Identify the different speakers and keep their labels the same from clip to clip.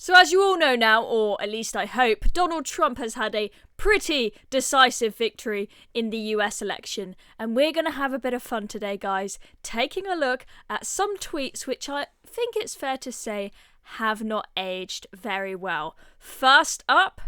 Speaker 1: So as you all know now, or at least I hope, Donald Trump has had a pretty decisive victory in the US election. And we're going to have a bit of fun today, guys, taking a look at some tweets which I think it's fair to say have not aged very well. First up,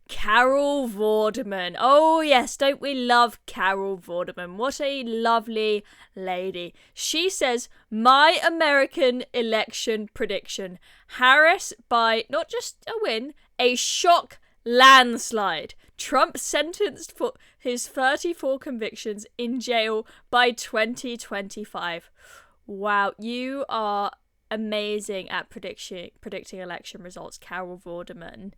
Speaker 1: Carol Vorderman. Oh yes, don't we love Carol Vorderman? What a lovely lady. She says, my American election prediction. Harris by not just a win, a shock landslide. Trump sentenced for his 34 convictions in jail by 2025. Wow, you are amazing at predicting election results, Carol Vorderman.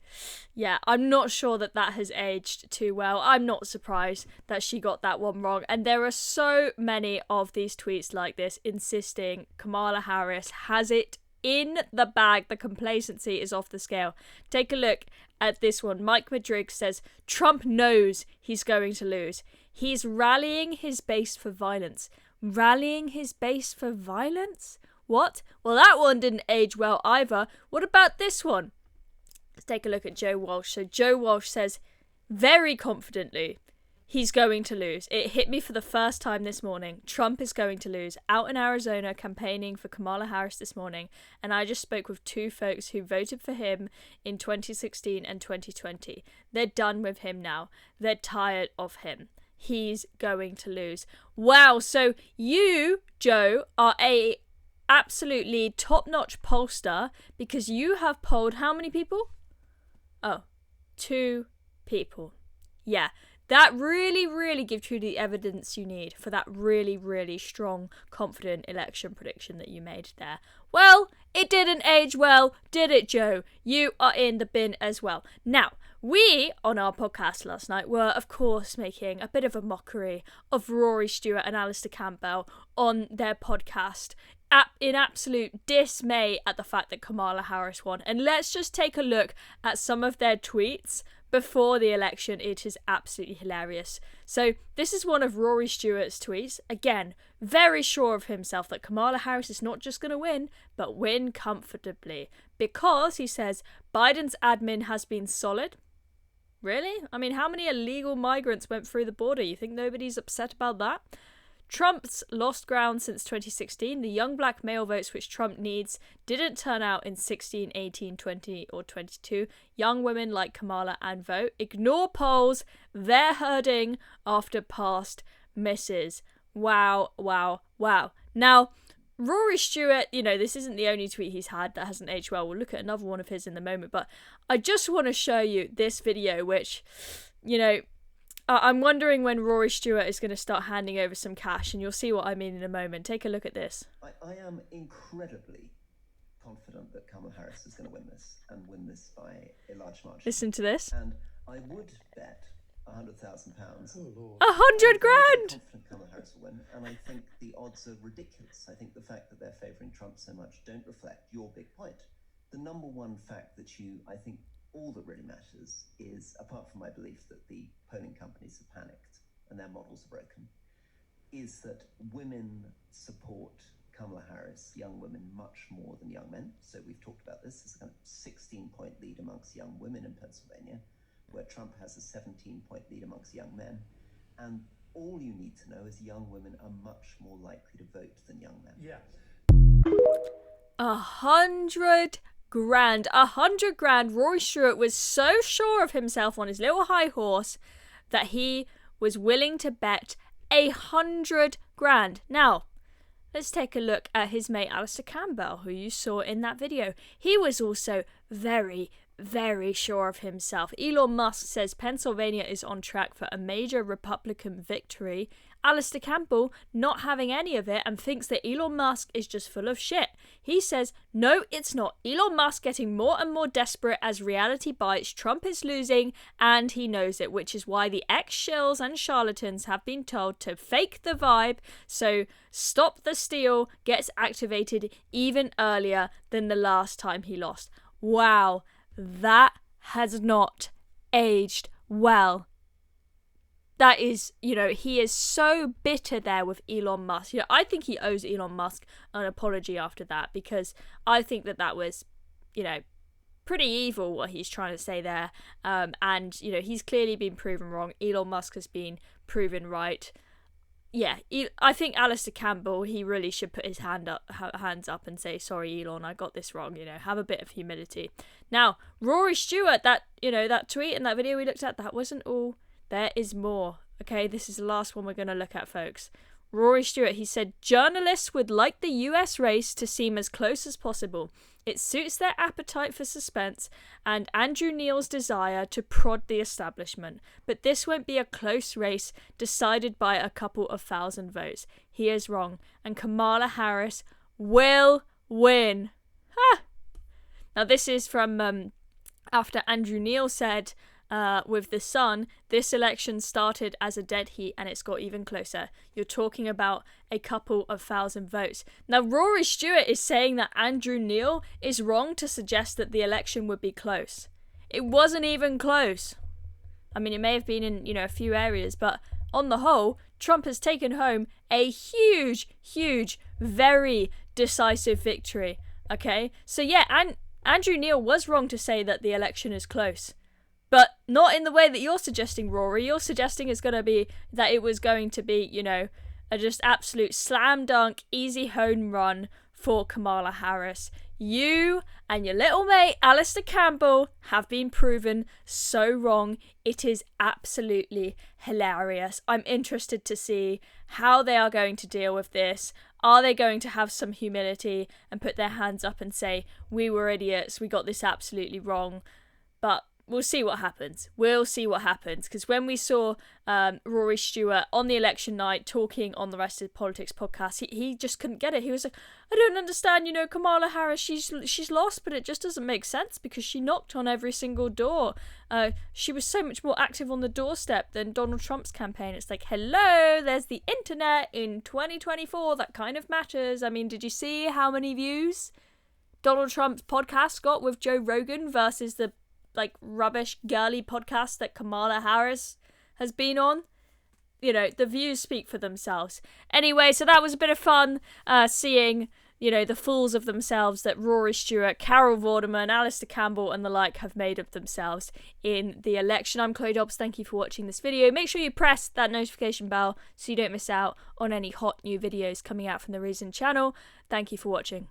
Speaker 1: Yeah, I'm not sure that has aged too well. I'm not surprised that she got that one wrong. And there are so many of these tweets like this insisting Kamala Harris has it in the bag. The complacency is off the scale. Take a look at this one. Mike Madrig says, Trump knows he's going to lose. He's rallying his base for violence. Rallying his base for violence? What? Well, that one didn't age well either. What about this one? Let's take a look at Joe Walsh. So Joe Walsh says, very confidently, he's going to lose. It hit me for the first time this morning. Trump is going to lose. Out in Arizona campaigning for Kamala Harris this morning. And I just spoke with two folks who voted for him in 2016 and 2020. They're done with him now. They're tired of him. He's going to lose. Wow. So you, Joe, are a absolutely top-notch pollster because you have polled how many people? Oh, 2 people. Yeah, that really gives you the evidence you need for that really strong, confident election prediction that you made there. Well, it didn't age well, did it, Joe? You are in the bin as well. Now, we, on our podcast last night, were, of course, making a bit of a mockery of Rory Stewart and Alastair Campbell on their podcast in absolute dismay at the fact that Kamala Harris won. And let's just take a look at some of their tweets before the election. It is absolutely hilarious. So this is one of Rory Stewart's tweets. Again, very sure of himself that Kamala Harris is not just going to win, but win comfortably. Because, he says, Biden's admin has been solid. Really? I mean, how many illegal migrants went through the border? You think nobody's upset about that? Trump's lost ground since 2016. The young black male votes which Trump needs didn't turn out in 16, 18, 20 or 22. Young women like Kamala and vote. Ignore polls. They're herding after past misses. Wow. Now, Rory Stewart, this isn't the only tweet he's had that hasn't aged well. We'll look at another one of his in the moment. But I just want to show you this video which, I'm wondering when Rory Stewart is going to start handing over some cash, and you'll see what I mean in a moment. Take a look at this.
Speaker 2: I am incredibly confident that Kamala Harris is going to win this, and win this by a large margin.
Speaker 1: Listen to this.
Speaker 2: And I would bet £100,000.
Speaker 1: Oh, Lord. 100 grand!
Speaker 2: I'm confident Kamala Harris will win, and I think the odds are ridiculous. I think the fact that they're favouring Trump so much don't reflect your big point. The number one fact that I think all that really matters is, apart from my belief that the polling companies have panicked and their models are broken, is that women support Kamala Harris, young women, much more than young men. So we've talked about this. There's a kind of 16-point lead amongst young women in Pennsylvania, where Trump has a 17-point lead amongst young men. And all you need to know is young women are much more likely to vote than young men.
Speaker 3: Yeah.
Speaker 1: 100 grand. 100 grand. Rory Stewart was so sure of himself on his little high horse that he was willing to bet 100 grand. Now, let's take a look at his mate Alastair Campbell, who you saw in that video. He was also very sure of himself. Elon Musk says Pennsylvania is on track for a major Republican victory. Alastair Campbell not having any of it and thinks that Elon Musk is just full of shit. He says, no, it's not. Elon Musk getting more and more desperate as reality bites. Trump is losing and he knows it, which is why the ex-shills and charlatans have been told to fake the vibe. So Stop the Steal gets activated even earlier than the last time he lost. Wow, that has not aged well. That is, he is so bitter there with Elon Musk. I think he owes Elon Musk an apology after that, because I think that was, pretty evil what he's trying to say there. And, he's clearly been proven wrong. Elon Musk has been proven right. Yeah, I think Alastair Campbell, he really should put his hands up and say, sorry, Elon, I got this wrong, have a bit of humility. Now, Rory Stewart, that tweet and that video we looked at, that wasn't all. There is more. Okay, this is the last one we're going to look at, folks. Rory Stewart, he said, journalists would like the US race to seem as close as possible. It suits their appetite for suspense and Andrew Neil's desire to prod the establishment. But this won't be a close race decided by a couple of thousand votes. He is wrong. And Kamala Harris will win. Ha! Now this is from after Andrew Neil said, with The Sun, this election started as a dead heat and it's got even closer. You're talking about a couple of thousand votes. Now, Rory Stewart is saying that Andrew Neil is wrong to suggest that the election would be close. It wasn't even close. I mean, it may have been in, a few areas, but on the whole, Trump has taken home a huge, very decisive victory. Okay? So yeah, and Andrew Neil was wrong to say that the election is close. But not in the way that you're suggesting, Rory. You're suggesting it's going to be that it was going to be, a just absolute slam dunk, easy home run for Kamala Harris. You and your little mate, Alastair Campbell, have been proven so wrong. It is absolutely hilarious. I'm interested to see how they are going to deal with this. Are they going to have some humility and put their hands up and say, we were idiots, we got this absolutely wrong? But we'll see what happens. We'll see what happens. Because when we saw Rory Stewart on the election night talking on the Rest of the Politics podcast, he just couldn't get it. He was like, I don't understand, Kamala Harris, she's lost, but it just doesn't make sense because she knocked on every single door. She was so much more active on the doorstep than Donald Trump's campaign. It's like, hello, there's the internet in 2024. That kind of matters. I mean, did you see how many views Donald Trump's podcast got with Joe Rogan versus the rubbish girly podcast that Kamala Harris has been on? The views speak for themselves. Anyway, so that was a bit of fun seeing, the fools of themselves that Rory Stewart, Carol Vorderman, Alastair Campbell and the like have made of themselves in the election. I'm Chloe Dobbs. Thank you for watching this video. Make sure you press that notification bell so you don't miss out on any hot new videos coming out from the Reason channel. Thank you for watching.